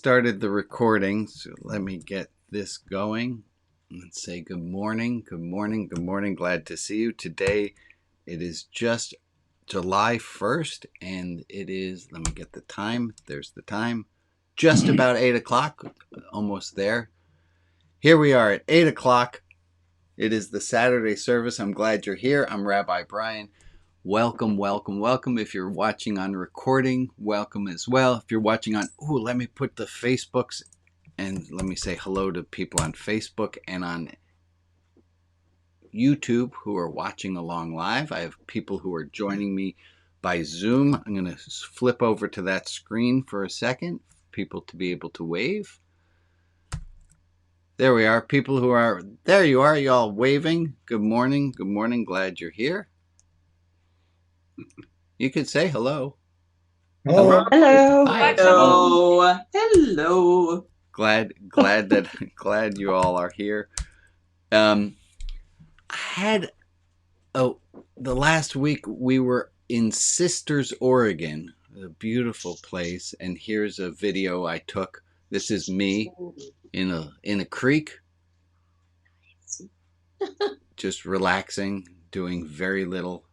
started the recording, so let me get this going. Let's say good morning, good morning, good morning. Glad to see you. Today it is just July 1st, and it is, let me get the time. There's the time. Just about 8 o'clock, almost there. Here we are at 8 o'clock. It is the Saturday service. I'm glad you're here. I'm Rabbi Brian. Welcome, welcome, welcome. If you're watching on recording, welcome as well. If you're watching on, let me put the Facebooks and let me say hello to people on Facebook and on YouTube who are watching along live. I have people who are joining me by Zoom. I'm going to flip over to that screen for a second, people to be able to wave. There we are. People who are, there you are, y'all waving. Good morning, good morning. Glad you're here. You could say hello. Hello. Hello. Hi. Hello. Hello. Glad you all are here. I had the last week we were in Sisters, Oregon, a beautiful place, and here's a video I took. This is me in a creek, just relaxing, doing very little.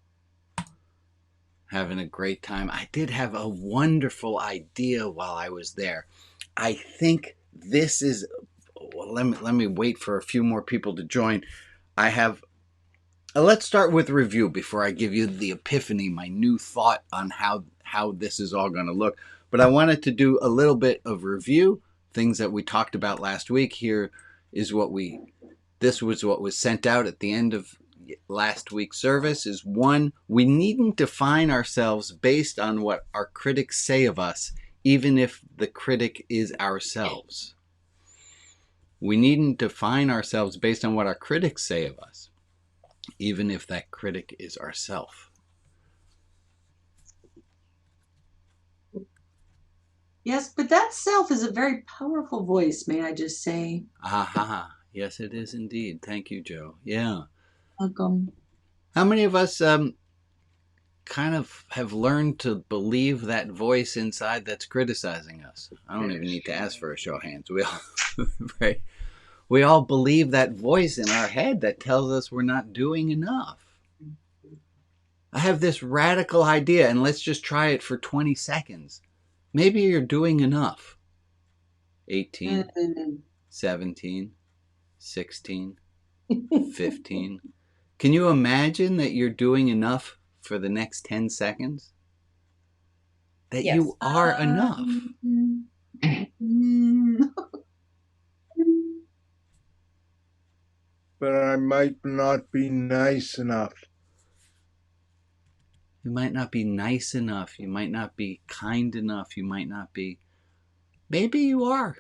Having a great time. I did have a wonderful idea while I was there. I think this is, well, let me wait for a few more people to join. I have, let's start with review before I give you the epiphany, my new thought on how this is all going to look. But I wanted to do a little bit of review, things that we talked about last week. Here is this was what was sent out at the end of last week's service. Is one, we needn't define ourselves based on what our critics say of us, even if the critic is ourselves. We needn't define ourselves based on what our critics say of us, even if that critic is ourself. Yes, but that self is a very powerful voice, may I just say. Aha. Yes, it is indeed. Thank you, Joe. Yeah. Welcome. How many of us kind of have learned to believe that voice inside that's criticizing us? I don't even need to ask for a show of hands. We all, right? We all believe that voice in our head that tells us we're not doing enough. I have this radical idea, and let's just try it for 20 seconds. Maybe you're doing enough. 18, 17, 16, 15. Can you imagine that you're doing enough for the next 10 seconds? That yes. You are enough. But I might not be nice enough. You might not be nice enough. You might not be kind enough. You might not be... Maybe you are.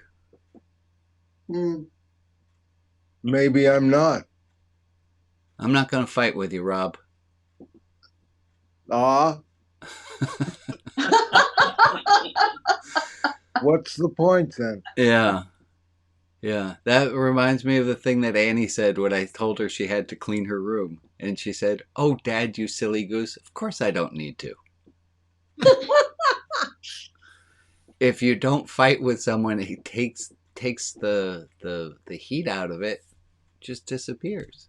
Maybe I'm not going to fight with you, Rob. What's the point then? Yeah. That reminds me of the thing that Annie said when I told her she had to clean her room. And she said, "Oh, Dad, you silly goose. Of course I don't need to." If you don't fight with someone, it takes the heat out of it, just disappears.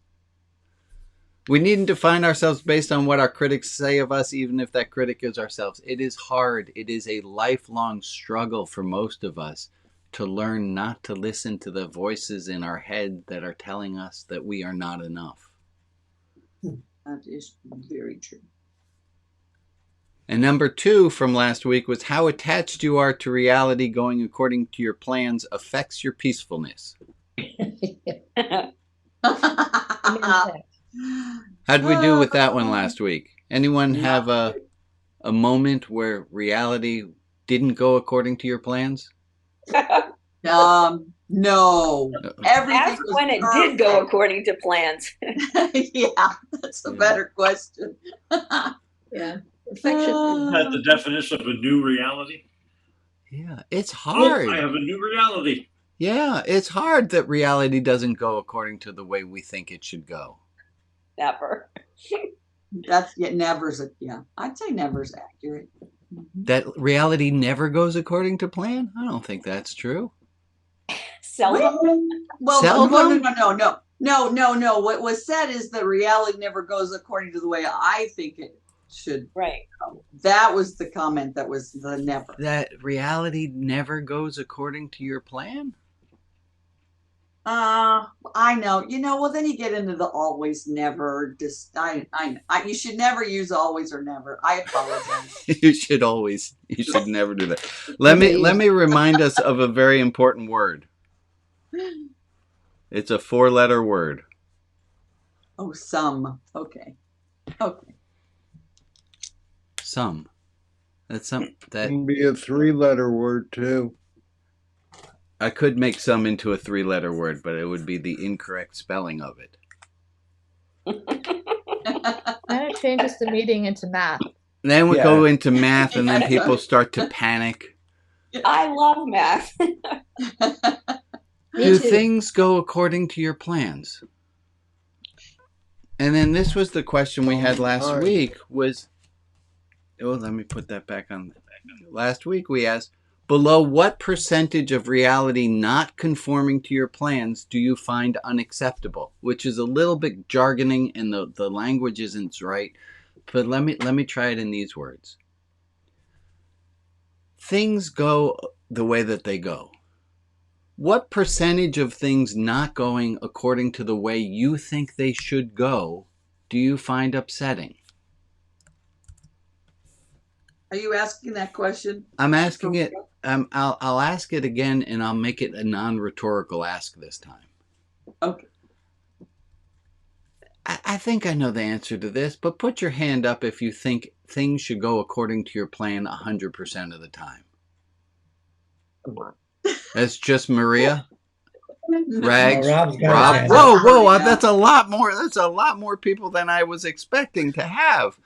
We needn't define ourselves based on what our critics say of us, even if that critic is ourselves. It is hard. It is a lifelong struggle for most of us to learn not to listen to the voices in our head that are telling us that we are not enough. That is very true. And number 2 from last week was how attached you are to reality going according to your plans affects your peacefulness. How'd we do with that one last week? Anyone have a moment where reality didn't go according to your plans? No. Ask when it did go according to plans. Yeah, that's a better question. Yeah. Perfection. Isn't that the definition of a new reality? Yeah, it's hard. Oh, I have a new reality. Yeah, it's hard that reality doesn't go according to the way we think it should go. Never. That's never's I'd say never's accurate. That reality never goes according to plan? I don't think that's true. Seldom. Well, Seldom? no. What was said is that reality never goes according to the way I think it should. Right. Go. That was the comment. That was the never. That reality never goes according to your plan? I know. Well, then you get into the always, never. Just, you should never use always or never. I apologize. You should never do that. Let me remind us of a very important word. It's a 4-letter word. Oh, some. Okay. Some. That can be a 3-letter word too. I could make some into a 3-letter word, but it would be the incorrect spelling of it. Then it changes the meeting into math. Then we go into math, and then people start to panic. I love math. Do things go according to your plans? And then this was the question we had last week was, let me put that back on. Last week we asked, below what percentage of reality not conforming to your plans do you find unacceptable? Which is a little bit jargoning and the language isn't right. But let me try it in these words. Things go the way that they go. What percentage of things not going according to the way you think they should go do you find upsetting? Are you asking that question? I'm asking it. I'll ask it again, and I'll make it a non-rhetorical ask this time. Okay. I think I know the answer to this, but put your hand up if you think things should go according to your plan 100% of the time. Come on. That's just Maria. Rags, Rob. Whoa! That's a lot more. That's a lot more people than I was expecting to have.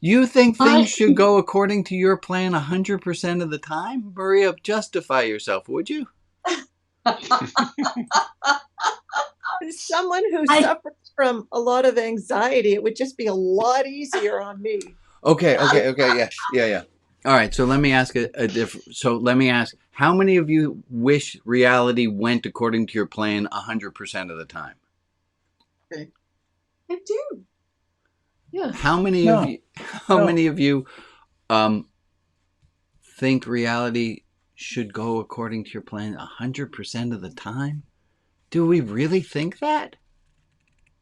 You think things should go according to your plan 100% of the time? Maria, justify yourself, would you? As someone who suffers from a lot of anxiety, it would just be a lot easier on me. Okay, yeah. All right, so let me ask a different. So let me ask: how many of you wish reality went according to your plan 100% of the time? I do. Yeah. How many of you think reality should go according to your plan 100% of the time? Do we really think that?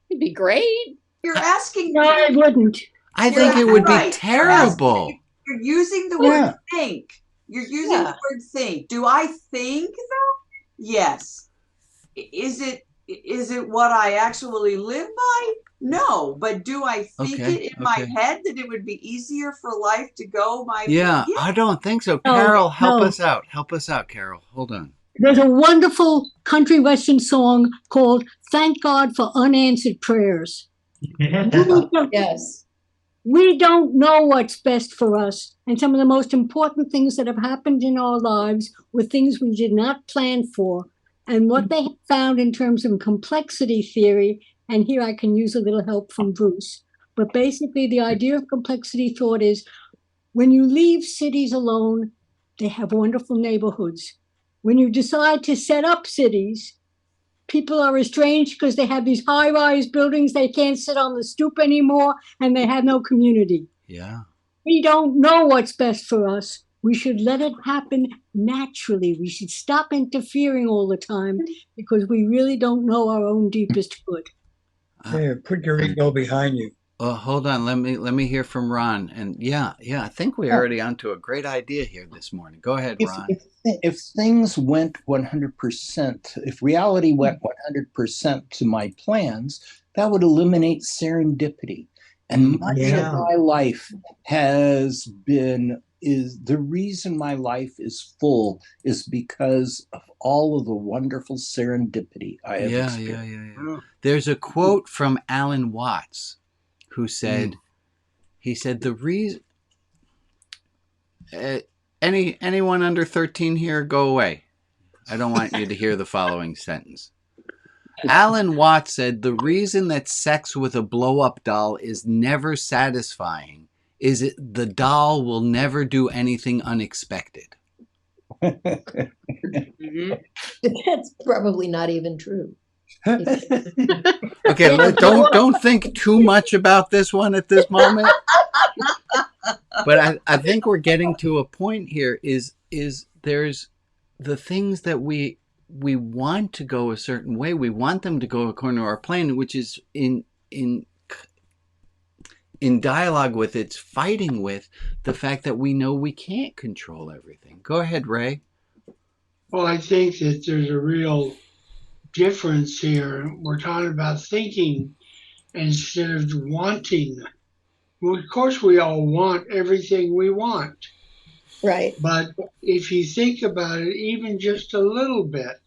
It'd be great. You're asking. No, I wouldn't. I think it would be terrible. You're using the word think. You're using the word think. Do I think though? Yes. Is it what I actually live by? No, but do I think it in my head that it would be easier for life to go my way? Yeah, I don't think so. Carol, help us out. Help us out, Carol. Hold on. There's a wonderful country western song called Thank God for Unanswered Prayers. Yes. We don't know what's best for us. And some of the most important things that have happened in our lives were things we did not plan for. And what they have found in terms of complexity theory, and here I can use a little help from Bruce, but basically the idea of complexity thought is when you leave cities alone, they have wonderful neighborhoods. When you decide to set up cities, people are estranged because they have these high-rise buildings. They can't sit on the stoop anymore, and they have no community. Yeah. We don't know what's best for us. We should let it happen naturally. We should stop interfering all the time because we really don't know our own deepest good. Yeah, put your ego behind you. Hold on. Let me hear from Ron. And yeah, I think we're already onto a great idea here this morning. Go ahead, Ron. If things went 100%, if reality went 100% to my plans, that would eliminate serendipity. And much of my life is the reason my life is full is because of all of the wonderful serendipity I have experienced. Yeah. There's a quote from Alan Watts who said, he said, the reason, anyone under 13 here, go away. I don't want you to hear the following sentence. Alan Watts said, the reason that sex with a blow-up doll is never satisfying is the doll will never do anything unexpected. Mm-hmm. That's probably not even true. Okay, don't think too much about this one at this moment. But I think we're getting to a point here is there's the things that we want to go a certain way. We want them to go according to our plan, which is in dialogue with, it's fighting with the fact that we know we can't control everything. Go ahead, Ray. Well, I think that there's a real difference here. We're talking about thinking instead of wanting. Well, of course, we all want everything we want. Right. But if you think about it even just a little bit,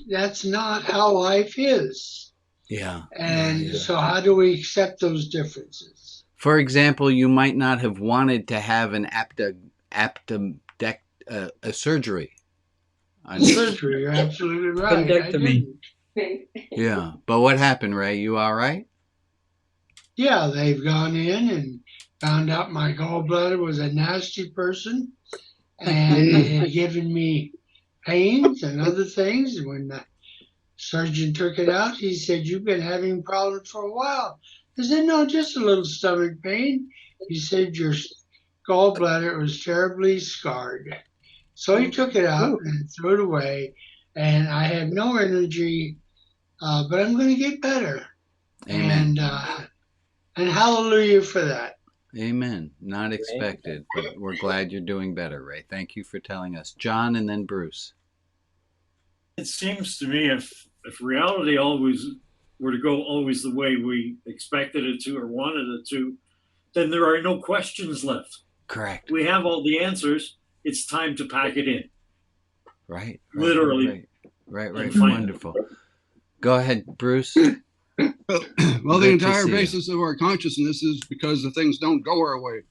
that's not how life is. Yeah. And so how do we accept those differences? For example, you might not have wanted to have an a surgery. Surgery, you're absolutely right. Appendectomy. Yeah. But what happened, Ray? You all right? Yeah, they've gone in and found out my gallbladder was a nasty person, and they had given me pains and other things. And when the surgeon took it out, he said, "You've been having problems for a while." I said, "No, just a little stomach pain." He said, "Your gallbladder was terribly scarred." So he took it out and threw it away, and I have no energy, but I'm going to get better. Amen. And hallelujah for that. Amen. Not expected, but we're glad you're doing better, Ray. Thank you for telling us. John and then Bruce. It seems to me if reality always were to go always the way we expected it to or wanted it to, then there are no questions left. Correct. We have all the answers. It's time to pack it in. Right. Literally. Right. Wonderful. Go ahead, Bruce. Well, the entire basis of our consciousness is because the things don't go our way.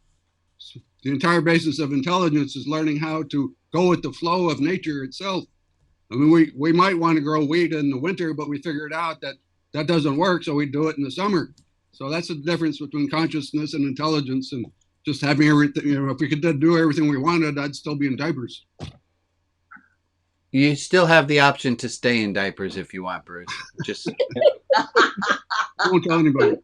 The entire basis of intelligence is learning how to go with the flow of nature itself. I mean, we might want to grow wheat in the winter, but we figured out that that doesn't work, so we do it in the summer. So that's the difference between consciousness and intelligence, and just having everything. You know, if we could do everything we wanted, I'd still be in diapers. You still have the option to stay in diapers if you want, Bruce. Just don't tell anybody.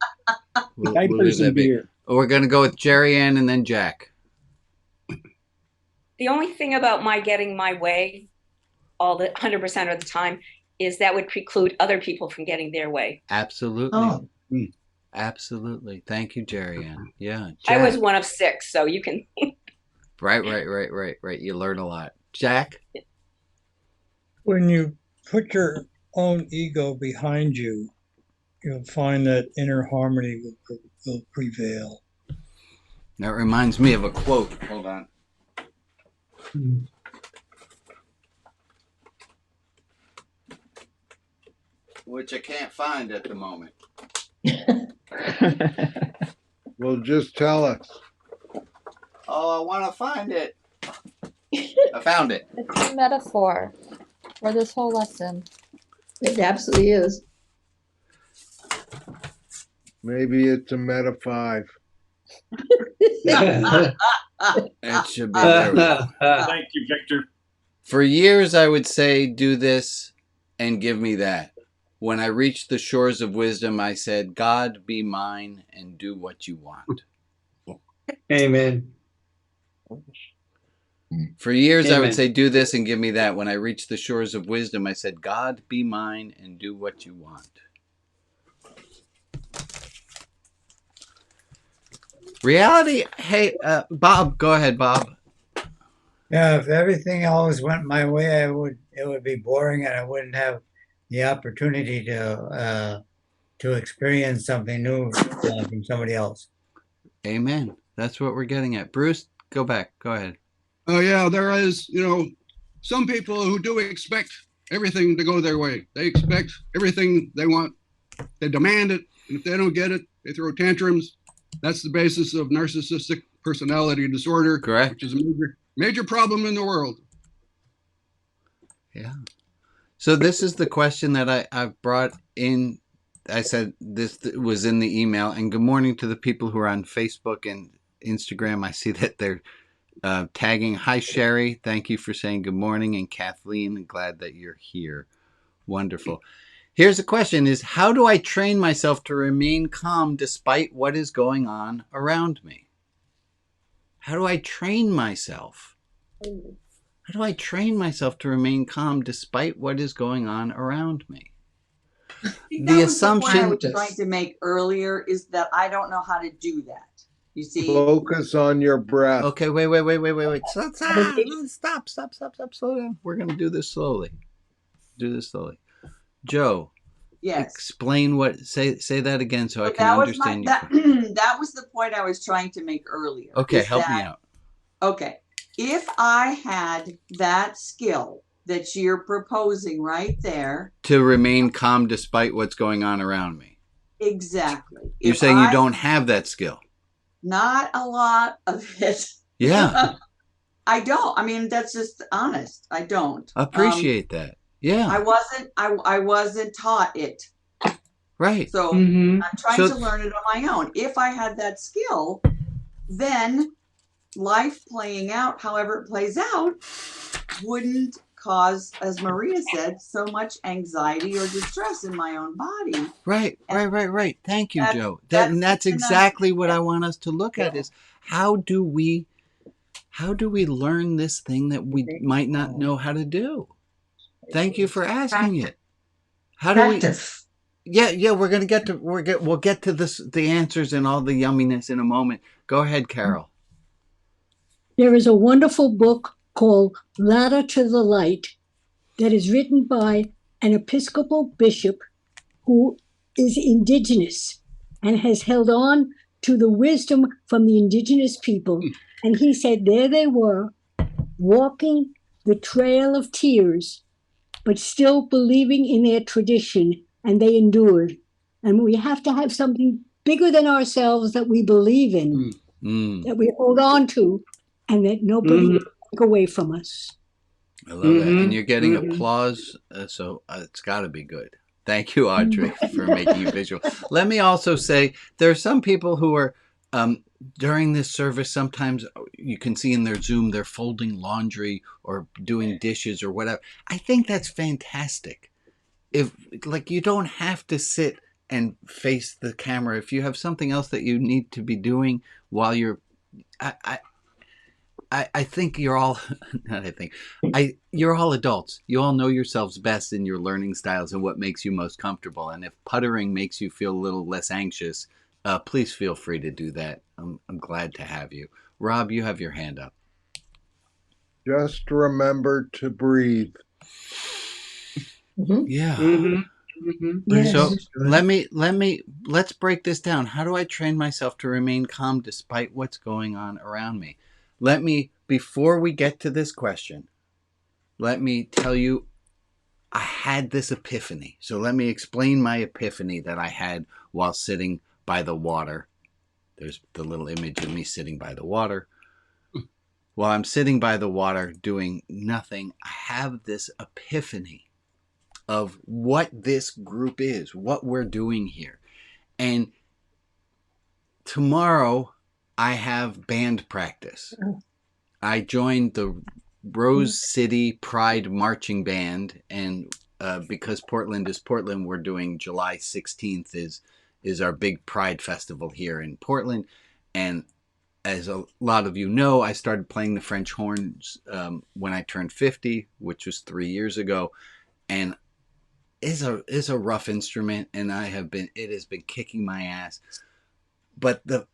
Diapers and beer. We're going to go with Jerry Ann and then Jack. The only thing about my getting my way all the 100% of the time is that would preclude other people from getting their way. Absolutely. Oh. Absolutely. Thank you, Jerry Ann. Yeah. Jack. I was one of 6, so you can. Right. You learn a lot. Jack? When you put your own ego behind you, you'll find that inner harmony will prevail. That reminds me of a quote. Hold on. Which I can't find at the moment. Well, just tell us. Oh, I want to find it. I found it. It's a metaphor for this whole lesson. It absolutely is. Maybe it's a meta 5. It should be there. Thank you, Victor. For years, I would say, do this and give me that. When I reached the shores of wisdom, I said, God, be mine and do what you want. Amen. For years, Amen. I would say, do this and give me that. When I reached the shores of wisdom, I said, God, be mine and do what you want. Reality, hey, Bob, go ahead, Bob. Yeah, if everything always went my way, it would be boring, and I wouldn't have the opportunity to experience something new from somebody else. Amen. That's what we're getting at. Bruce, go back. Go ahead. Oh, yeah, there is, some people who do expect everything to go their way. They expect everything they want. They demand it. And if they don't get it, they throw tantrums. That's the basis of narcissistic personality disorder. Correct. Which is a major problem in the world. Yeah. So this is the question that I brought in. I said this was in the email. And good morning to the people who are on Facebook and Instagram, I see that they're tagging. Hi, Sherry. Thank you for saying good morning. And Kathleen, glad that you're here. Wonderful. Here's the question is, how do I train myself to remain calm despite what is going on around me? How do I train myself? How do I train myself to remain calm despite what is going on around me? The assumption I was trying to make earlier is that I don't know how to do that. You see? Focus on your breath. Okay, wait. Stop. Slow down. We're going to do this slowly. Joe. Yes. Explain what, say that again so I can understand you. That was the point I was trying to make earlier. Okay, help me out. Okay. If I had that skill that you're proposing right there. To remain calm despite what's going on around me. Exactly. You're saying you don't have that skill. Not a lot of it. Yeah. I don't. I mean, that's just honest. I don't. Appreciate that. Yeah. I wasn't taught it. Right. So I'm trying to learn it on my own. If I had that skill, then life playing out however it plays out wouldn't cause, as Maria said, so much anxiety or distress in my own body. Right. Thank you, Joe. That's exactly what I want us to look at is how do we learn this thing that we might not know how to do? Thank you for asking it. How do Practice. Yeah, we'll get to the answers and all the yumminess in a moment. Go ahead, Carol. There is a wonderful book called Ladder to the Light that is written by an Episcopal bishop who is indigenous and has held on to the wisdom from the indigenous people. And he said there they were, walking the trail of tears, but still believing in their tradition, and they endured. And we have to have something bigger than ourselves that we believe in, that we hold on to, and that nobody can take away from us. I love that. And you're getting applause, so it's got to be good. Thank you, Audrey, for making it visual. Let me also say, there are some people who are, during this service, sometimes you can see in their Zoom, they're folding laundry or doing dishes or whatever. I think that's fantastic. You don't have to sit and face the camera. If you have something else that you need to be doing while you're, I think you're all, you're all adults. You all know yourselves best in your learning styles and what makes you most comfortable. And if puttering makes you feel a little less anxious, please feel free to do that. I'm glad to have you. Rob, you have your hand up. Just remember to breathe. Yeah. Yes. So let's break this down. How do I train myself to remain calm despite what's going on around me? Before we get to this question, let me tell you, I had this epiphany. So let me explain my epiphany that I had while sitting by the water. There's the little image of me sitting by the water. While I'm sitting by the water doing nothing, I have this epiphany of what this group is, what we're doing here. And tomorrow I have band practice. I joined the Rose City Pride Marching Band, and because Portland is Portland, we're doing July 16th is our big Pride Festival here in Portland. And as a lot of you know, I started playing the French horns when I turned 50, which was 3 years ago, and is a rough instrument, and it has been kicking my ass. But the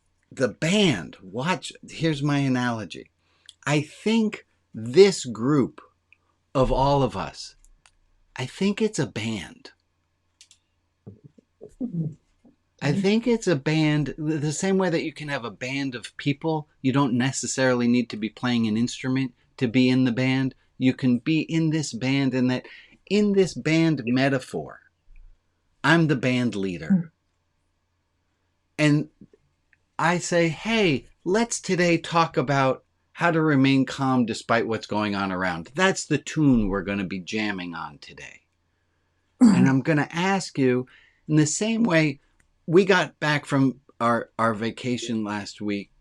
band, here's my analogy. I think this group of all of us, I think it's a band. I think it's a band, the same way that you can have a band of people. You don't necessarily need to be playing an instrument to be in the band. You can be in this band, and that in this band metaphor, I'm the band leader. And I say, hey, let's today talk about how to remain calm despite what's going on around. That's the tune we're going to be jamming on today. And I'm going to ask you, in the same way, we got back from our vacation last week,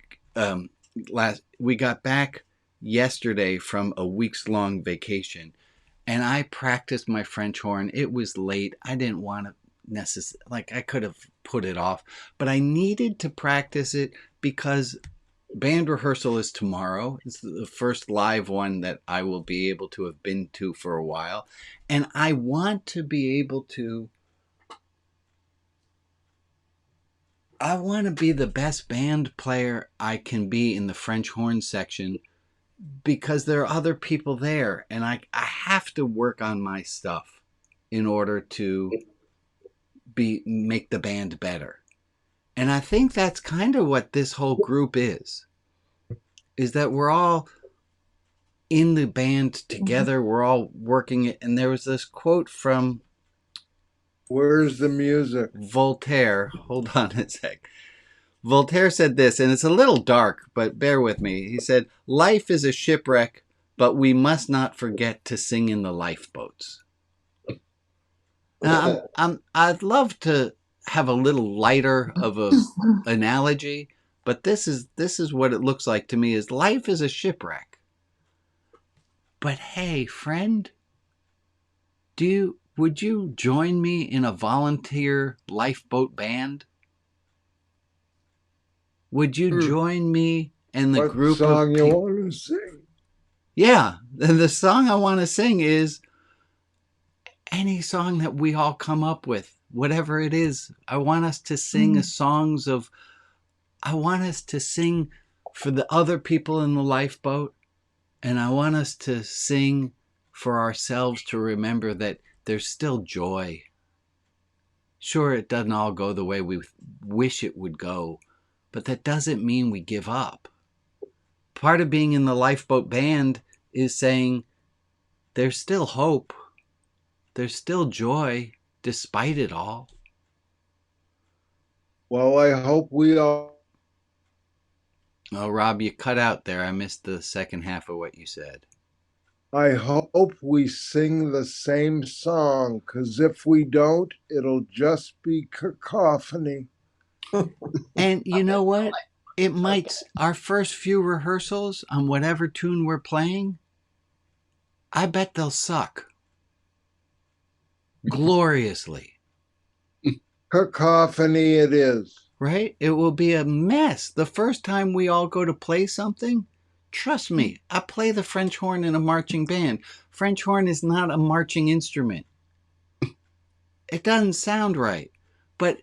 we got back yesterday from a weeks-long vacation, and I practiced my French horn. It was late. I didn't want to I could have put it off, but I needed to practice it because band rehearsal is tomorrow. It's the first live one that I will be able to have been to for a while, and I want to be able to be the best band player I can be in the French horn section, because there are other people there, and I have to work on my stuff in order to make the band better. And I think that's kind of what this whole group is that we're all in the band together. We're all working it. And there was this quote from... Where's the music? Voltaire. Hold on a sec. Voltaire said this, and it's a little dark, but bear with me. He said, "Life is a shipwreck, but we must not forget to sing in the lifeboats." Now, I'd love to have a little lighter of a analogy, but this is what it looks like to me: is life is a shipwreck. But hey, friend, would you join me in a volunteer lifeboat band? Would you join me and the group of song you want to sing? Yeah, the song I want to sing is any song that we all come up with, whatever it is. I want us to sing I want us to sing for the other people in the lifeboat, and I want us to sing for ourselves to remember that there's still joy. Sure, it doesn't all go the way we wish it would go, but that doesn't mean we give up. Part of being in the lifeboat band is saying there's still hope. There's still joy despite it all. Well, I hope we all... Oh, Rob, you cut out there. I missed the second half of what you said. I hope we sing the same song, because if we don't, it'll just be cacophony. And you know what? It might, our first few rehearsals on whatever tune we're playing, I bet they'll suck. Gloriously. Cacophony it is. Right? It will be a mess. The first time we all go to play something, trust me, I play the French horn in a marching band. French horn is not a marching instrument. It doesn't sound right. But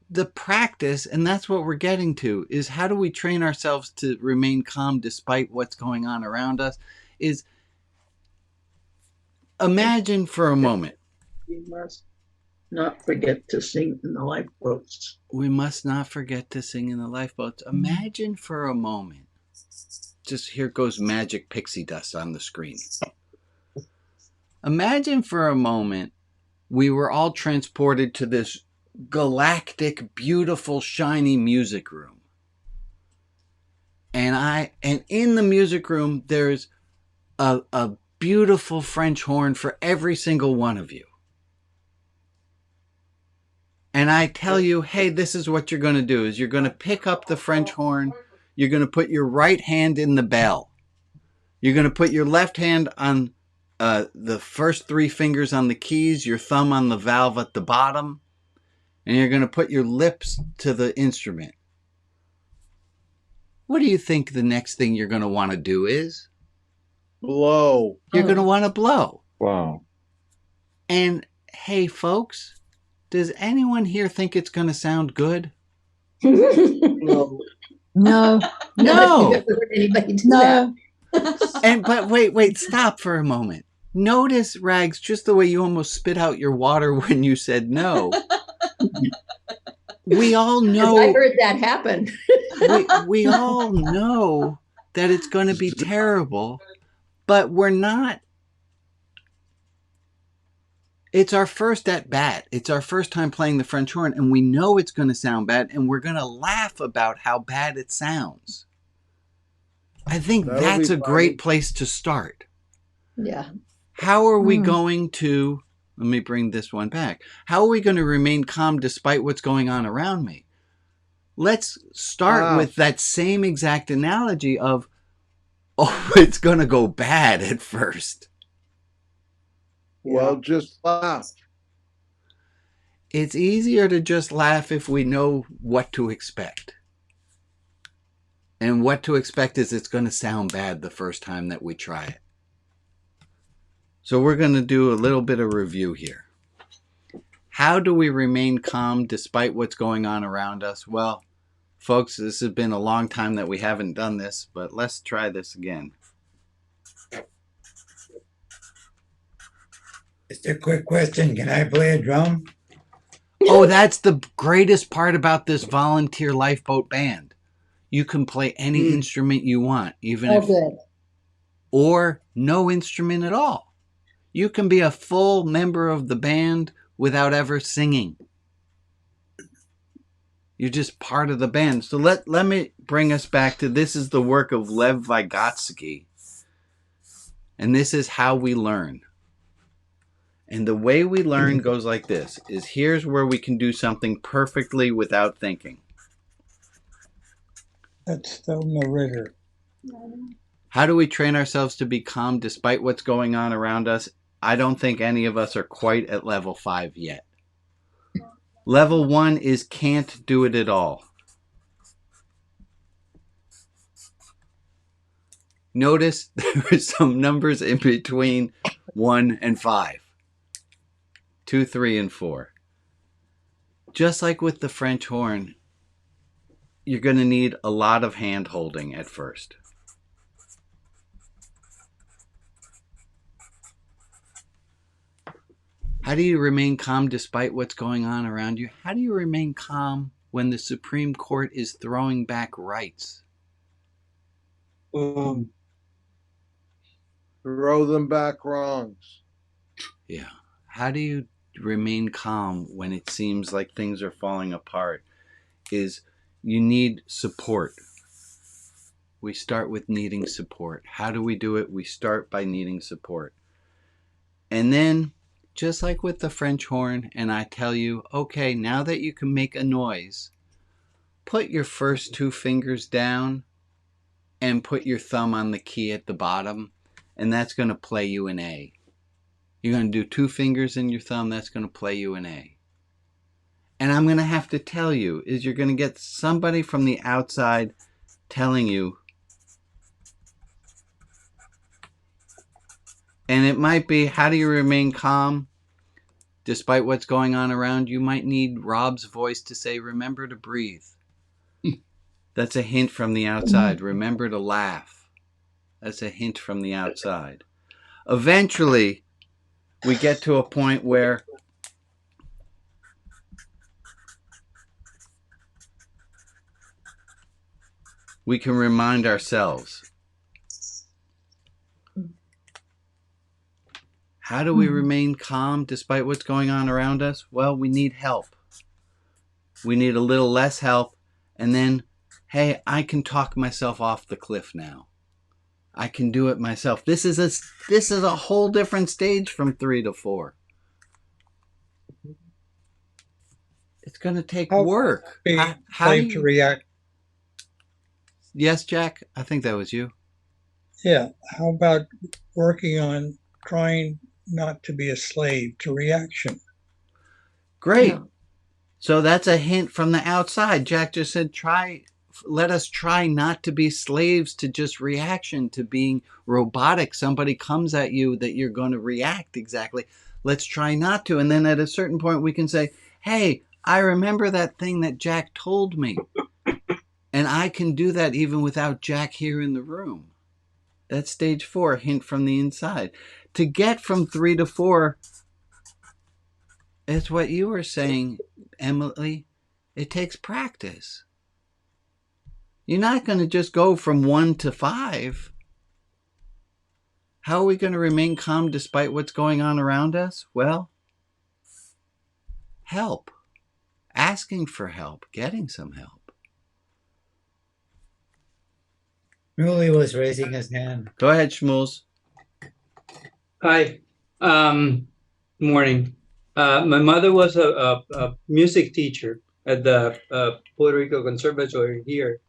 the practice, and that's what we're getting to, is how do we train ourselves to remain calm despite what's going on around us, is imagine for a moment. We must not forget to sing in the lifeboats. We must not forget to sing in the lifeboats. Imagine for a moment. Just here goes magic pixie dust on the screen. Imagine for a moment we were all transported to this galactic, beautiful, shiny music room. And in the music room, there's a beautiful French horn for every single one of you. And I tell you, hey, this is what you're going to do, is you're going to pick up the French horn. You're going to put your right hand in the bell. You're going to put your left hand on the first three fingers on the keys, your thumb on the valve at the bottom, and you're going to put your lips to the instrument. What do you think the next thing you're going to want to do is? Blow. You're going to want to blow. Wow. And hey, folks, does anyone here think it's going to sound good? No. No. No. I've never heard anybody do that. But wait, stop for a moment. Notice, Rags, just the way you almost spit out your water when you said no. We all know. I heard that happen. we all know that it's going to be terrible, but we're not. It's our first at bat. It's our first time playing the French horn, and we know it's going to sound bad, and we're going to laugh about how bad it sounds. I think that's a great place to start. Yeah. How are we going to, let me bring this one back. How are we going to remain calm despite what's going on around me? let's start with that same exact analogy of, oh, it's going to go bad at first. Well, just laugh. It's easier to just laugh if we know what to expect. And what to expect is it's going to sound bad the first time that we try it. So we're going to do a little bit of review here. How do we remain calm despite what's going on around us? Well, folks, this has been a long time that we haven't done this, but let's try this again. Just a quick question. Can I play a drum? Oh, that's the greatest part about this volunteer lifeboat band. You can play any instrument you want, even if, or no instrument at all. You can be a full member of the band without ever singing. You're just part of the band. So let me bring us back to, this is the work of Lev Vygotsky. And this is how we learn. And the way we learn goes like this, is here's where we can do something perfectly without thinking. That's the narrator. How do we train ourselves to be calm despite what's going on around us? I don't think any of us are quite at level 5 yet. Level 1 is can't do it at all. Notice there are some numbers in between 1 and 5. 2, 3, and 4. Just like with the French horn, you're going to need a lot of hand holding at first. How do you remain calm despite what's going on around you? How do you remain calm when the Supreme Court is throwing back rights? Throw them back wrongs. Yeah. How do you remain calm when it seems like things are falling apart? Is you need support. We start with needing support. How do we do it? We start by needing support. And then, just like with the French horn, and I tell you, okay, now that you can make a noise, put your first 2 fingers down and put your thumb on the key at the bottom, and that's going to play you an A. You're going to do 2 fingers and your thumb, that's going to play you an A. And I'm going to have to tell you, is you're going to get somebody from the outside telling you, and it might be, how do you remain calm despite what's going on around you? You might need Rob's voice to say, remember to breathe. That's a hint from the outside. Remember to laugh. That's a hint from the outside. Eventually, we get to a point where we can remind ourselves. How do we remain calm despite what's going on around us? Well, we need help. We need a little less help. And then, hey, I can talk myself off the cliff now. I can do it myself. This is a whole different stage from 3 to 4. It's going to take work. How do you to react? Yes, Jack? I think that was you. Yeah. How about working on trying not to be a slave to reaction? Great. Yeah. So that's a hint from the outside. Jack just said, let us try not to be slaves to just reaction, to being robotic. Somebody comes at you that you're going to react exactly. Let's try not to. And then at a certain point we can say, hey, I remember that thing that Jack told me. And I can do that even without Jack here in the room. That's stage 4, hint from the inside. To get from 3 to 4, it's what you were saying, Emily. It takes practice. You're not going to just go from 1 to 5. How are we going to remain calm despite what's going on around us? Well, help. Asking for help. Getting some help. Shmuley was raising his hand. Go ahead, Shmuels. Hi. Morning. My mother was a music teacher at the Puerto Rico Conservatory here,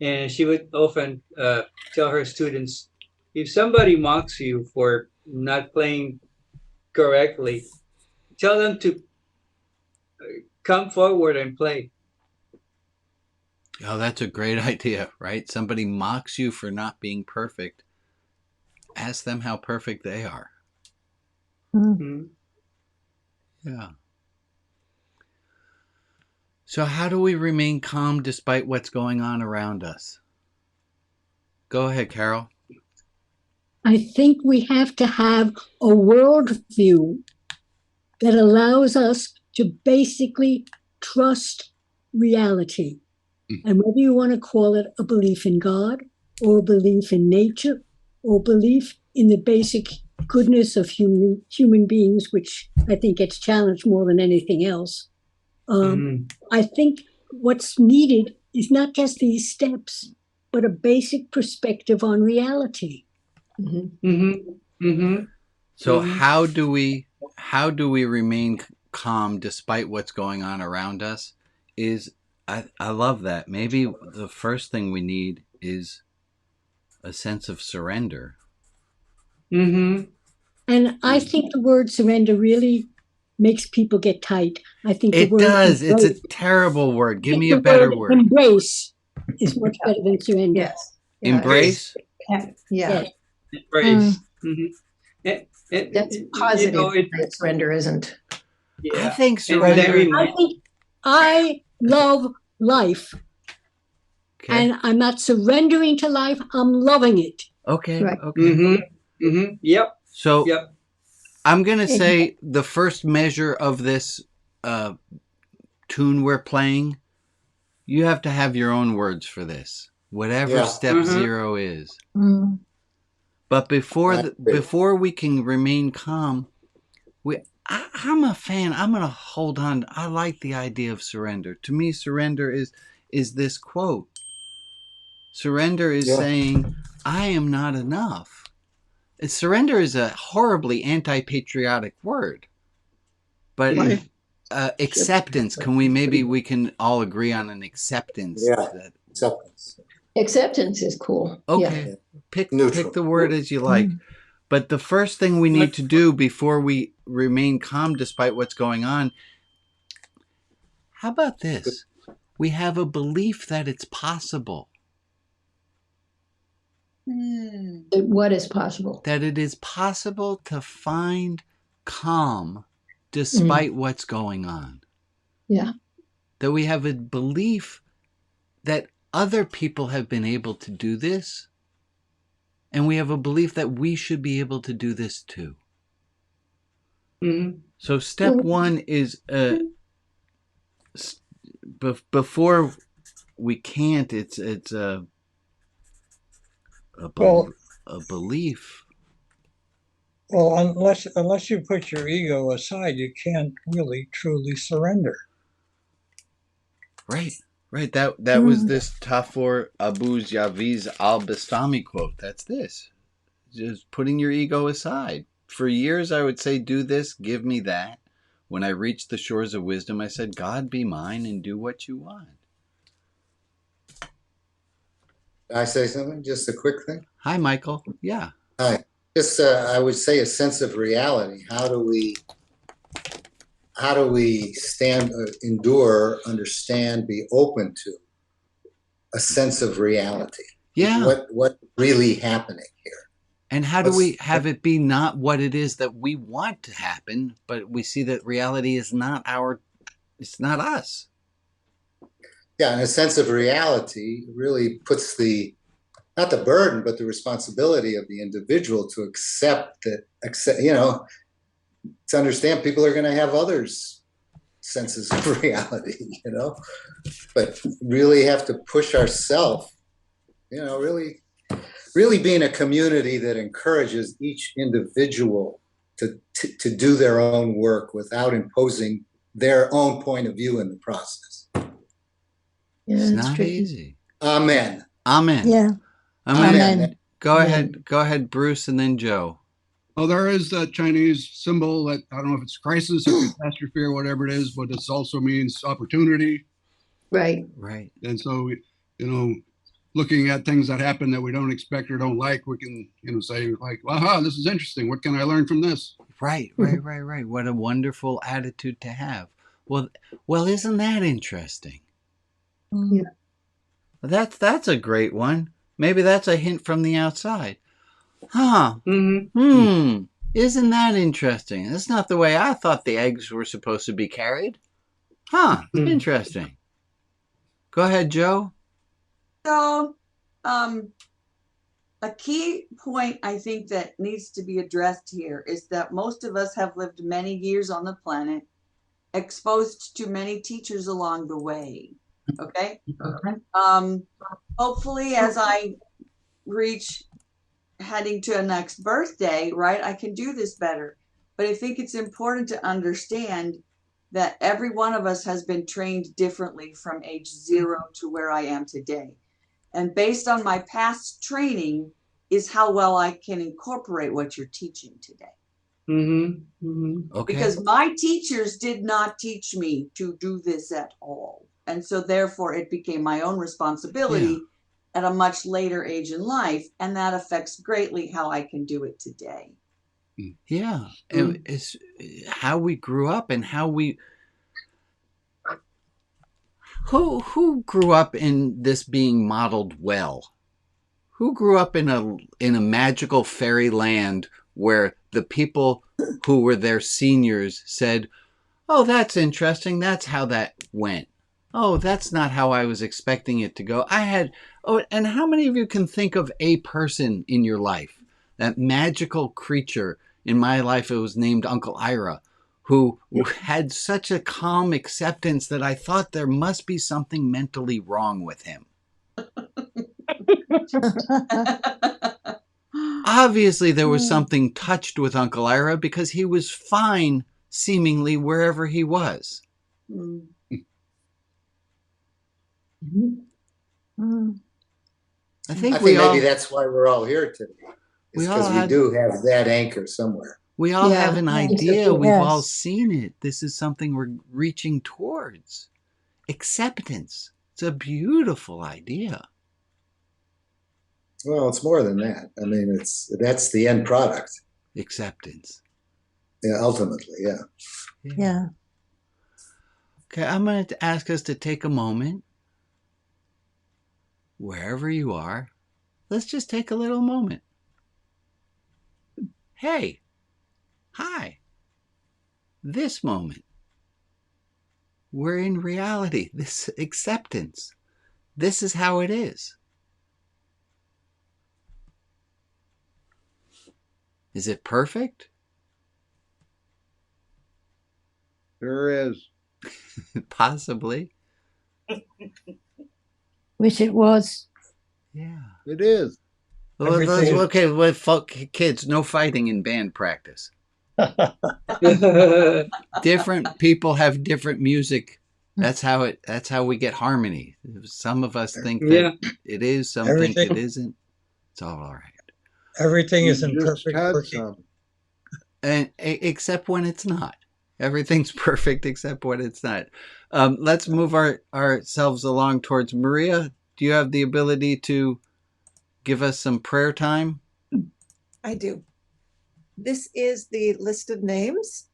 and she would often tell her students, if somebody mocks you for not playing correctly, tell them to come forward and play. Oh, that's a great idea, right? Somebody mocks you for not being perfect. Ask them how perfect they are. Mm-hmm. Yeah. So how do we remain calm despite what's going on around us? Go ahead, Carol. I think we have to have a worldview that allows us to basically trust reality. And whether you want to call it a belief in God, or a belief in nature, or belief in the basic goodness of human beings, which I think gets challenged more than anything else. I think what's needed is not just these steps, but a basic perspective on reality. So how do we remain calm despite what's going on around us? I love that. Maybe the first thing we need is a sense of surrender. And I think the word surrender really makes people get tight. I think it does. It's a terrible word. Give me a better word. Embrace is much better than surrender. Yes. Embrace? Yeah. Embrace. That's positive. Surrender isn't. Yeah. I think surrender. I love life. Okay. And I'm not surrendering to life. I'm loving it. Okay. Right. Okay. Yep. So I'm going to say the first measure of this tune we're playing, you have to have your own words for this, whatever step 0 is. But before we can remain calm, I'm a fan. I'm going to hold on. I like the idea of surrender. To me, surrender is this quote. Surrender is saying, I am not enough. Surrender is a horribly anti-patriotic word. But acceptance, we can all agree on an acceptance. Yeah, acceptance. Acceptance is cool. Okay. Yeah. Pick the word as you like. But the first thing we need to do before we remain calm despite what's going on, how about this? We have a belief that it's possible. What is possible? That it is possible to find calm despite what's going on. Yeah. That we have a belief that other people have been able to do this, and we have a belief that we should be able to do this too. So step 1 is before we can't. It's a belief. Well, unless you put your ego aside, you can't really truly surrender. Right. That was this Tafur Abu Javiz al-Bastami quote. That's this. Just putting your ego aside. For years I would say, do this, give me that. When I reached the shores of wisdom, I said, God be mine and do what you want. Can I say something? Just a quick thing? Hi, Michael. Yeah. Hi. Just, I would say a sense of reality. How do we stand, endure, understand, be open to a sense of reality? Yeah. What really happening here? And how do we have it be not what it is that we want to happen, but we see that reality is not it's not us. Yeah, and a sense of reality really puts not the burden, but the responsibility of the individual to accept, to understand people are going to have others' senses of reality, but really have to push ourselves, really being a community that encourages each individual to do their own work without imposing their own point of view in the process. Yeah, it's not easy. Amen. Amen. Yeah. Amen. Go ahead, Bruce, and then Joe. Well, there is that Chinese symbol that I don't know if it's crisis or catastrophe or whatever it is, but it also means opportunity. Right. Right. And so, looking at things that happen that we don't expect or don't like, we can, say like, aha, this is interesting. What can I learn from this? Right. What a wonderful attitude to have. Well, isn't that interesting? Yeah. That's a great one. Maybe that's a hint from the outside. Huh. Mm-hmm. Isn't that interesting? That's not the way I thought the eggs were supposed to be carried. Huh. Interesting. Go ahead, Joe. So, a key point I think that needs to be addressed here is that most of us have lived many years on the planet, exposed to many teachers along the way. Okay. Hopefully, as I reach heading to a next birthday, right, I can do this better. But I think it's important to understand that every one of us has been trained differently from age 0 to where I am today. And based on my past training is how well I can incorporate what you're teaching today. Okay. Because my teachers did not teach me to do this at all. And so therefore it became my own responsibility at a much later age in life. And that affects greatly how I can do it today. Yeah. It's how we grew up and how we... Who grew up in this being modeled well? Who grew up in a magical fairy land where the people who were their seniors said, "Oh, that's interesting. That's how that went. Oh, that's not how I was expecting it to go." And how many of you can think of a person in your life, that magical creature? In my life, it was named Uncle Ira, who had such a calm acceptance that I thought there must be something mentally wrong with him. Obviously, there was something touched with Uncle Ira because he was fine, seemingly, wherever he was. I think maybe that's why we're all here today. It's because we do have that anchor somewhere. We all have an idea. We've all seen it. This is something we're reaching towards. Acceptance. It's a beautiful idea. Well, it's more than that. I mean, that's the end product. Acceptance. Yeah, ultimately, Yeah. Okay, I'm going to ask us to take a moment. Wherever you are, let's just take a little moment. Hey, hi. This moment. We're in reality. This acceptance. This is how it is. Is it perfect? Sure is. Possibly. Wish it was. Yeah. It is. Okay, well, kids, no fighting in band practice. Different people have different music. That's how we get harmony. Some of us think that it is, some think it isn't. It's all right. Everything is in perfect working. And except when it's not. Everything's perfect except when it's not. Let's move ourselves along towards Maria. Do you have the ability to give us some prayer time? I do. This is the list of names.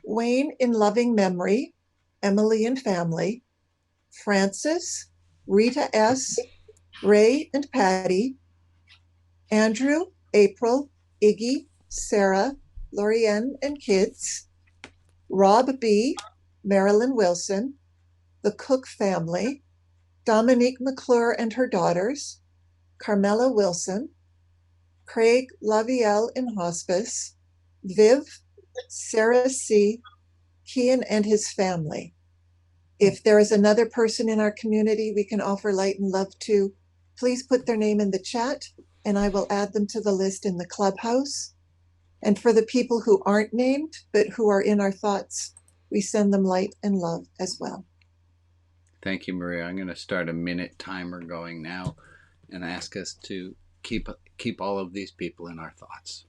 Wayne in loving memory, Emily and family, Francis, Rita S., Ray and Patty, Andrew, April, Iggy, Sarah, Lorianne and kids, Rob B., Marilyn Wilson, the Cook family, Dominique McClure and her daughters, Carmela Wilson, Craig Lavielle in hospice, Viv, Sarah C., Kian and his family. If there is another person in our community we can offer light and love to, please put their name in the chat and I will add them to the list in the clubhouse. And for the people who aren't named, but who are in our thoughts, we send them light and love as well. Thank you, Maria. I'm going to start a minute timer going now and ask us to keep all of these people in our thoughts.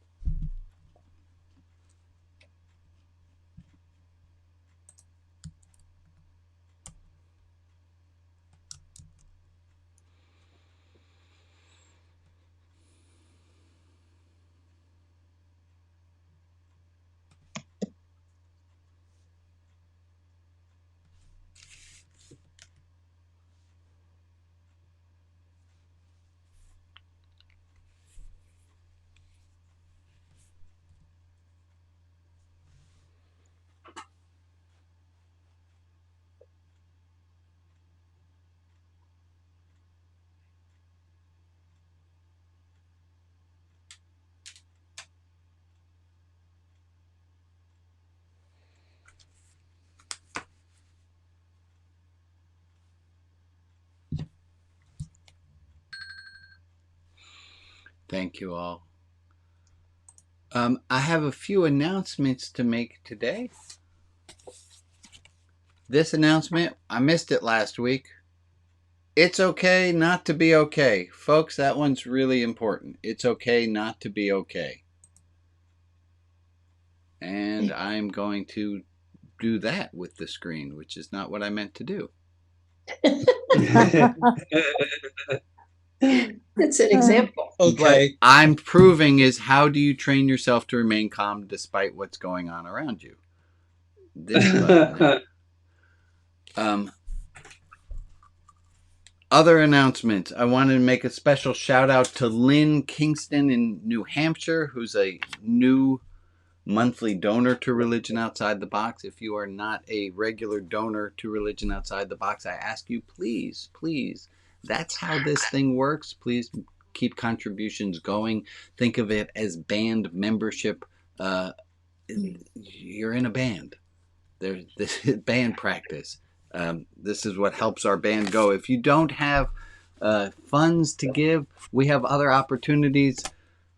Thank you all. I have a few announcements to make today. This announcement, I missed it last week. It's okay not to be okay. Folks, that one's really important. It's okay not to be okay. And I'm going to do that with the screen, which is not what I meant to do. That's an example. Okay. What I'm proving is, how do you train yourself to remain calm despite what's going on around you? This button. Other announcements. I wanted to make a special shout out to Lynn Kingston in New Hampshire, who's a new monthly donor to Religion Outside the Box. If you are not a regular donor to Religion Outside the Box, I ask you, please, that's how this thing works. Please keep contributions going. Think of it as band membership. You're in a band. There's this band practice. This is what helps our band go. If you don't have funds to give, we have other opportunities.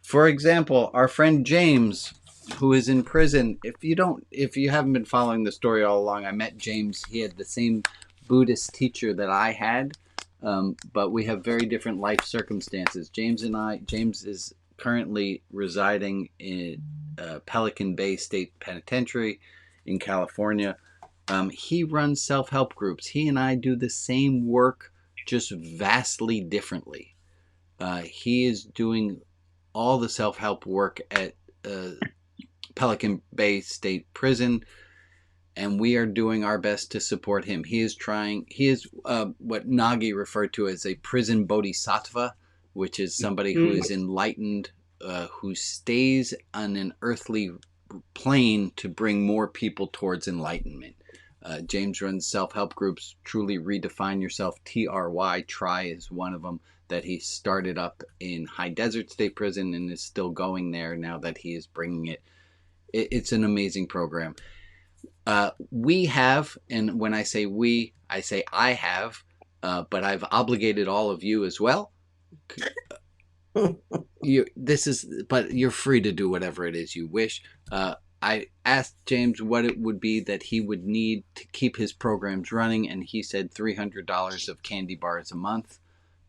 For example, our friend James, who is in prison. If you haven't been following the story all along, I met James. He had the same Buddhist teacher that I had, but we have very different life circumstances. James is currently residing in Pelican Bay State Penitentiary in California. He runs self-help groups. He and I do the same work, just vastly differently. He is doing all the self-help work at Pelican Bay State Prison, and we are doing our best to support him. He is what Nagi referred to as a prison bodhisattva, which is somebody who is enlightened, who stays on an earthly plane to bring more people towards enlightenment. James runs self-help groups. Truly Redefine Yourself, Try is one of them that he started up in High Desert State Prison and is still going there now that he is bringing it. It's an amazing program. We have, and when I say we, I say I have, but I've obligated all of you as well. But you're free to do whatever it is you wish. I asked James what it would be that he would need to keep his programs running, and he said $300 of candy bars a month.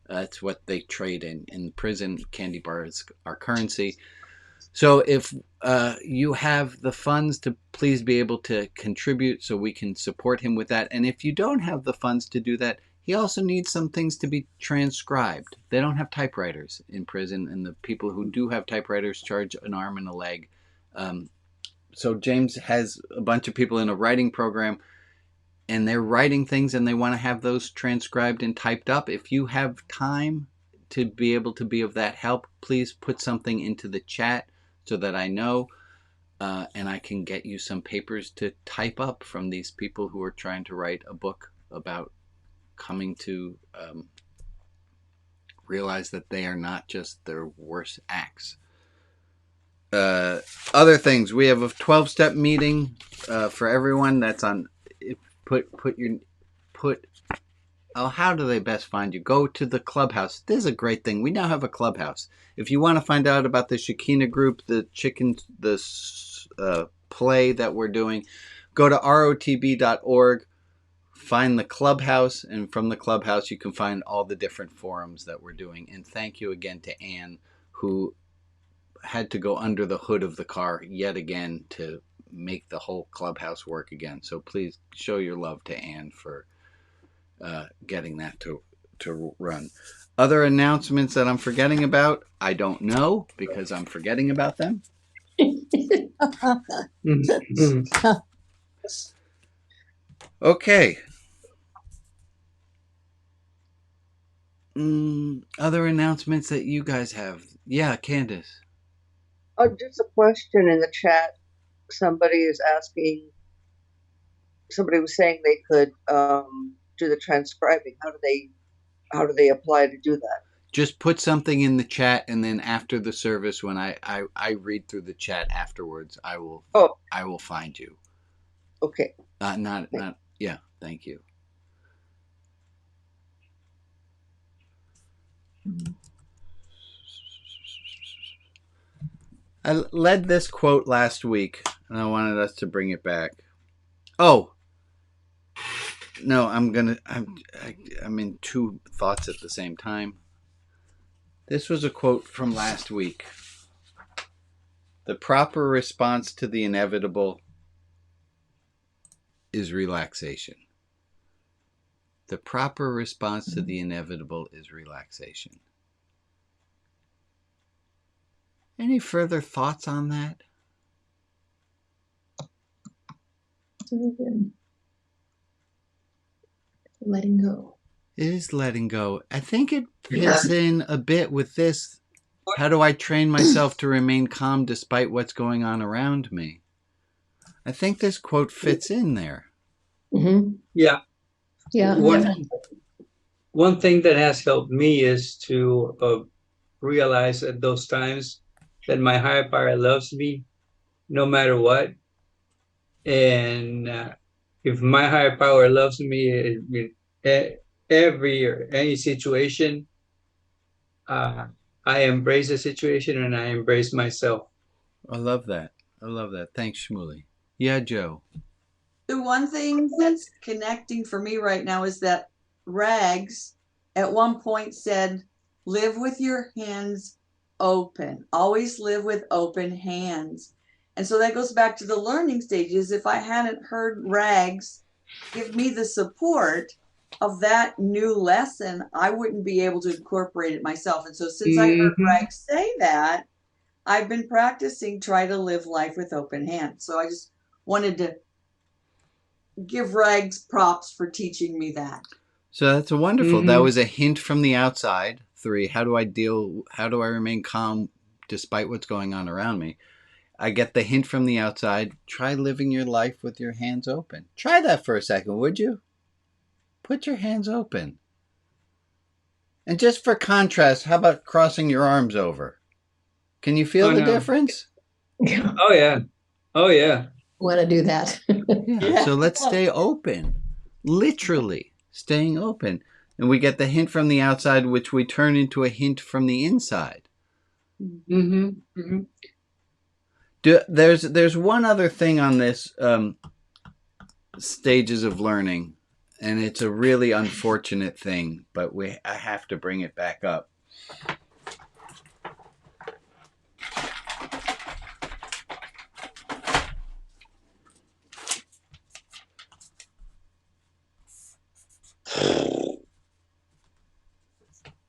That's what they trade in prison. Candy bars are currency. So if you have the funds to please be able to contribute so we can support him with that. And if you don't have the funds to do that, he also needs some things to be transcribed. They don't have typewriters in prison, and the people who do have typewriters charge an arm and a leg. So James has a bunch of people in a writing program, and they're writing things and they want to have those transcribed and typed up. If you have time to be able to be of that help, please put something into the chat so that I know, and I can get you some papers to type up from these people who are trying to write a book about coming to realize that they are not just their worst acts. Other things, we have a 12-step meeting for everyone. That's on. How do they best find you? Go to the clubhouse. This is a great thing. We now have a clubhouse. If you want to find out about the Shekinah group, the play that we're doing, go to rotb.org, find the clubhouse, and from the clubhouse you can find all the different forums that we're doing. And thank you again to Anne, who had to go under the hood of the car yet again to make the whole clubhouse work again. So please show your love to Anne for getting that to run. Other announcements that I'm forgetting about, I don't know because I'm forgetting about them. Okay. Other announcements that you guys have. Yeah, Candace. Oh, just a question in the chat. Somebody was saying they could do the transcribing. How do they apply to do that? Just put something in the chat, and then after the service, when I read through the chat afterwards, I will find you. Okay. Yeah, thank you. I led this quote last week, and I wanted us to bring it back. Oh, no, I'm in two thoughts at the same time. This was a quote from last week. The proper response to the inevitable is relaxation. The proper response to the inevitable is relaxation. Any further thoughts on that? Letting go. It is letting go. I think it fits in a bit with this. How do I train myself to remain calm despite what's going on around me? I think this quote fits in there. Mm-hmm. Yeah. Yeah. One thing that has helped me is to realize at those times that my higher power loves me no matter what. And if my higher power loves me in every or any situation, I embrace the situation and I embrace myself. I love that. I love that. Thanks, Shmuley. Yeah, Joe. The one thing that's connecting for me right now is that Rags at one point said, live with your hands open. Always live with open hands. And so that goes back to the learning stages. If I hadn't heard Rags give me the support of that new lesson, I wouldn't be able to incorporate it myself. And so since I heard Rags say that, I've been practicing try to live life with open hands. So I just wanted to give Rags props for teaching me that. So that's a wonderful. That was a hint from the outside. 3, how do I remain calm despite what's going on around me? I get the hint from the outside. Try living your life with your hands open. Try that for a second, would you? Put your hands open. And just for contrast, how about crossing your arms over? Can you feel the difference? Oh, yeah. Oh, yeah. Want to do that. Yeah. So let's stay open. Literally staying open. And we get the hint from the outside, which we turn into a hint from the inside. There's one other thing on this stages of learning, and it's a really unfortunate thing, but I have to bring it back up.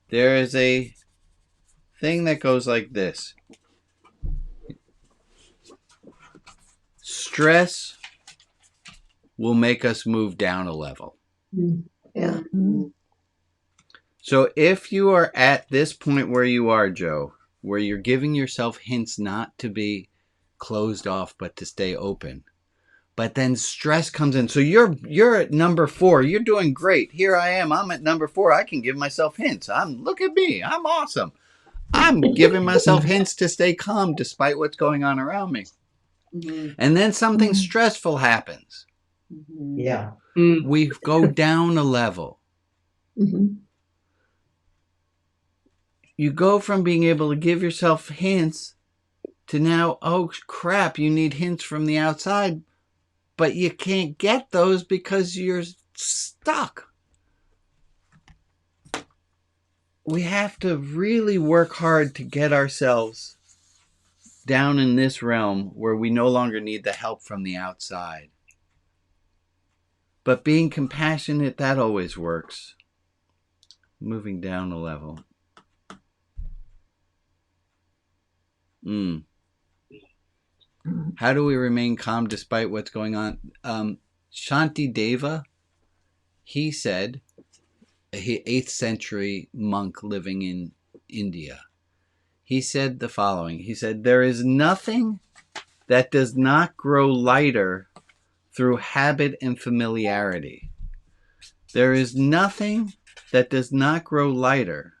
There is a thing that goes like this. Stress will make us move down a level. Yeah. So if you are at this point where you are, Joe, where you're giving yourself hints not to be closed off, but to stay open, but then stress comes in. So you're at number 4. You're doing great. Here I am. I'm at number 4. I can give myself hints. Look at me. I'm awesome. I'm giving myself hints to stay calm despite what's going on around me. And then something stressful happens. Yeah. We go down a level. You go from being able to give yourself hints to now, oh crap, you need hints from the outside, but you can't get those because you're stuck. We have to really work hard to get ourselves down in this realm where we no longer need the help from the outside. But being compassionate, that always works. Moving down a level. How do we remain calm despite what's going on? Shanti Deva, he said, an 8th century monk living in India. He said the following. He said, there is nothing that does not grow lighter through habit and familiarity. There is nothing that does not grow lighter.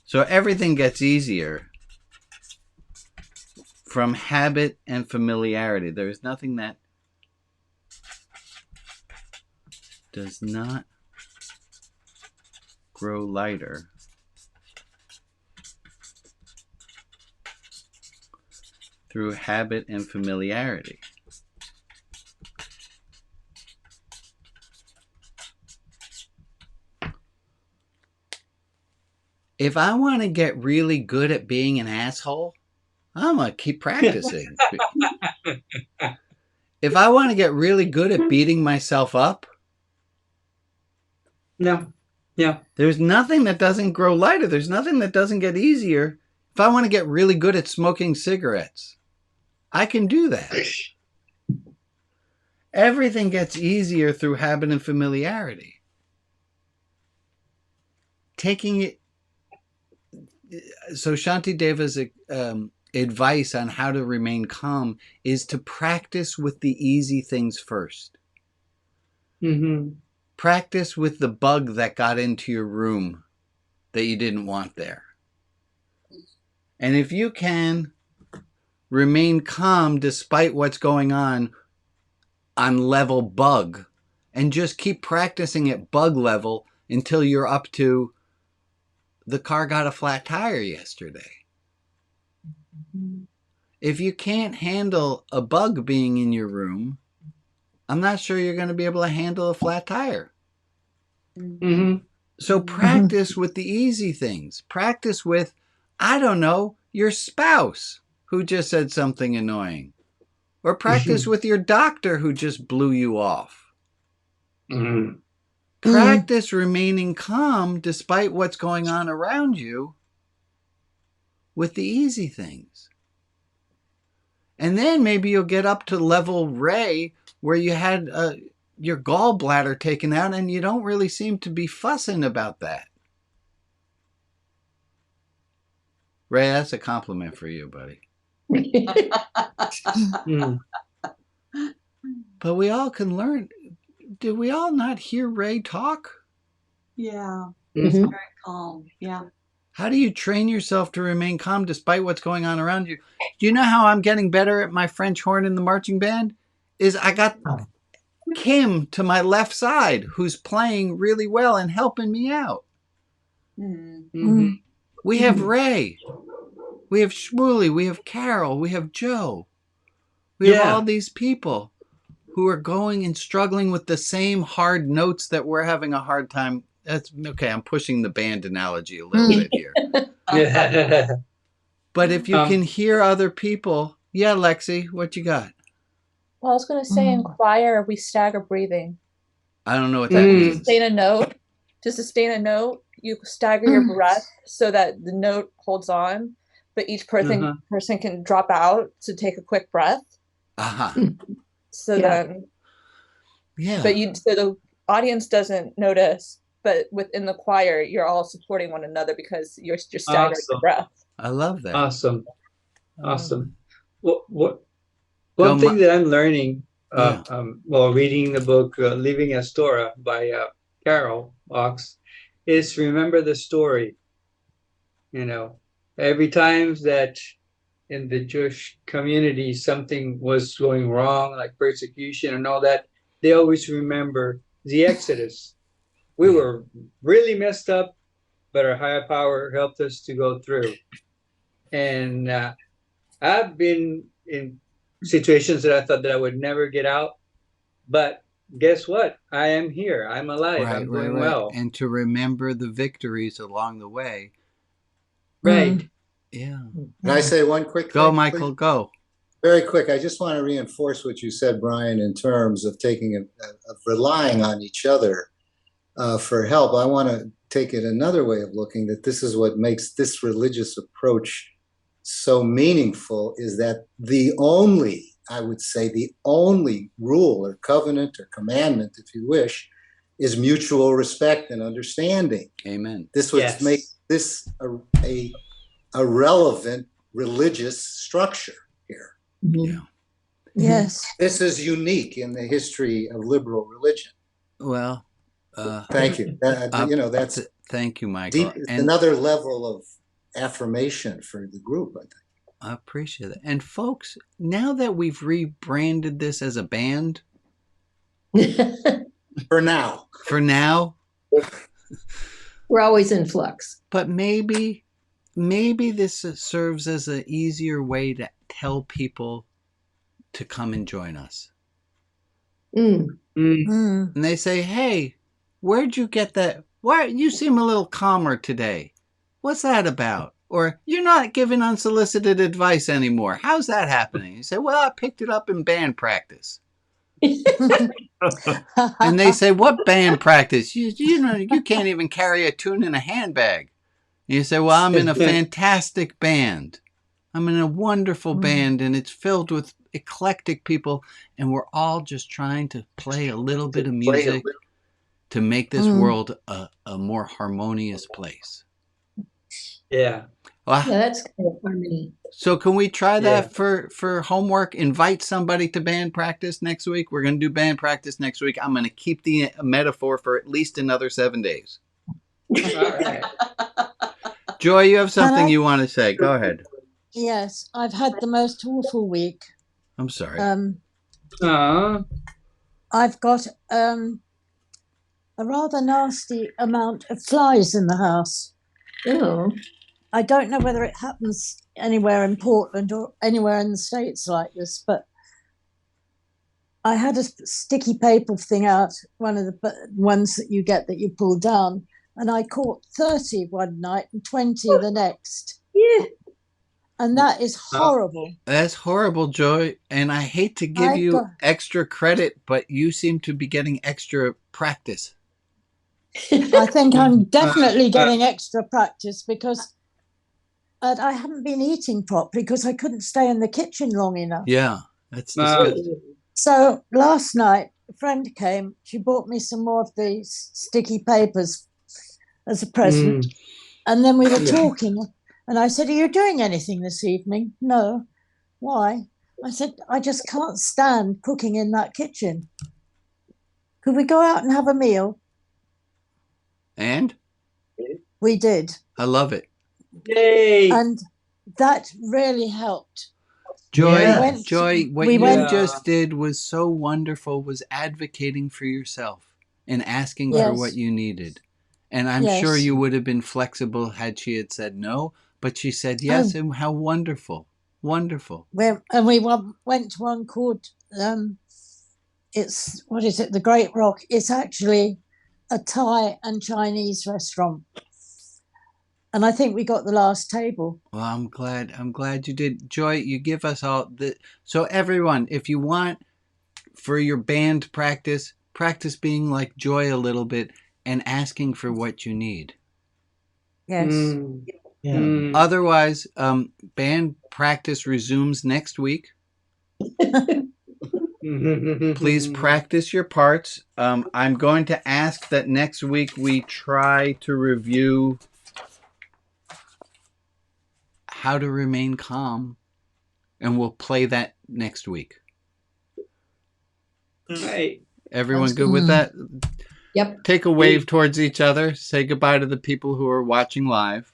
So everything gets easier from habit and familiarity. There is nothing that does not grow lighter through habit and familiarity. If I want to get really good at being an asshole, I'm going to keep practicing. If I want to get really good at beating myself up, No. Yeah. there's nothing that doesn't grow lighter. There's nothing that doesn't get easier. If I want to get really good at smoking cigarettes, I can do that. Everything gets easier through habit and familiarity. Taking it. So Shanti Deva's advice on how to remain calm is to practice with the easy things first. Mm-hmm. Practice with the bug that got into your room that you didn't want there. And if you can remain calm despite what's going on level bug, and just keep practicing at bug level until you're up to the car got a flat tire yesterday. If you can't handle a bug being in your room, I'm not sure you're going to be able to handle a flat tire. Mm-hmm. So practice with the easy things. Practice with, I don't know, your spouse who just said something annoying. Or practice with your doctor who just blew you off. Mm-hmm. Practice remaining calm despite what's going on around you with the easy things. And then maybe you'll get up to level Ray where you had your gallbladder taken out and you don't really seem to be fussing about that. Ray, that's a compliment for you, buddy. But we all can learn. Did we all not hear Ray talk? Yeah, it's very calm. Yeah. How do you train yourself to remain calm despite what's going on around you? Do you know how I'm getting better at my French horn in the marching band? Is I got Kim to my left side who's playing really well and helping me out. Mm-hmm. We have Ray. We have Shmuley. We have Carol. We have Joe. We have all these people who are going and struggling with the same hard notes that we're having a hard time. That's okay. I'm pushing the band analogy a little bit here. But if you can hear other people, yeah, Lexi, what you got? Well, I was going to say in choir, we stagger breathing. I don't know what that means. To sustain a note, you stagger your breath so that the note holds on, but each person can drop out to take a quick breath. So then, so the audience doesn't notice, but within the choir, you're all supporting one another because you're staggering your breath. I love that. Awesome. One thing that I'm learning, while reading the book Living as Torah by Carol Ox, is remember the story. You know, every time that in the Jewish community something was going wrong, like persecution and all that, they always remember the Exodus. We were really messed up, but our higher power helped us to go through. And I've been in situations that I thought that I would never get out, but guess what? I am here. I'm alive. I'm doing well. And to remember the victories along the way. Right. Yeah. Can I say one quick thing? Go, Michael, go. Very quick. I just want to reinforce what you said, Brian, in terms of of relying on each other for help. I want to take it another way of looking, that this is what makes this religious approach so meaningful, is that I would say the only rule or covenant or commandment, if you wish, is mutual respect and understanding. Amen. This would make this a relevant religious structure here. Yeah. Yes. This is unique in the history of liberal religion. Well, thank you. That's thank you, Michael. It's another level of affirmation for the group, I think. I appreciate it. And folks, now that we've rebranded this as a band, for now, we're always in flux. But maybe maybe this serves as an easier way to tell people to come and join us. Mm. And they say, hey, where'd you get that? Why, you seem a little calmer today. What's that about? Or you're not giving unsolicited advice anymore. How's that happening? You say, well, I picked it up in band practice. And they say, what band practice? You know, you can't even carry a tune in a handbag. And you say, well, I'm in a fantastic band. I'm in a wonderful band, and it's filled with eclectic people, and we're all just trying to play a little bit of music to make this world a more harmonious place. Yeah. Well, Yeah, that's kind of harmony. so can we try that for homework? Invite somebody to band practice next week. We're going to do band practice next week. I'm going to keep the metaphor for at least another 7 days. All right. Joy, you have something you want to say. Go ahead. Yes, I've had the most awful week. I'm sorry. I've got a rather nasty amount of flies in the house. Oh. I don't know whether it happens anywhere in Portland or anywhere in the States like this, but I had a sticky paper thing out, one of the ones that you get that you pull down, and I caught 30 one night and 20 the next. Yeah. And that is horrible. That's horrible, Joy. And I hate to give you extra credit, but you seem to be getting extra practice. I think I'm definitely getting extra practice because I haven't been eating properly because I couldn't stay in the kitchen long enough. Yeah, that's disgusting. So last night, a friend came. She bought me some more of these sticky papers as a present. And then we were talking. And I said, are you doing anything this evening? No. Why? I said, I just can't stand cooking in that kitchen. Could we go out and have a meal? And? We did. I love it. Yay! And that really helped. Joy, Joy, what you just did was so wonderful, was advocating for yourself and asking for what you needed. And I'm sure you would have been flexible had she had said no. But she said yes, and how wonderful, wonderful. We went to one called, it's, what is it, the Great Rock. It's actually a Thai and Chinese restaurant. And I think we got the last table. Well, I'm glad you did. Joy, you give us all the, so everyone, if you want for your band practice being like Joy a little bit and asking for what you need. Yes. Yeah. Otherwise, band practice resumes next week. Please practice your parts. I'm going to ask that next week we try to review how to remain calm, and we'll play that next week. Right. Everyone good with that? Yep. Take a wave towards each other. Say goodbye to the people who are watching live.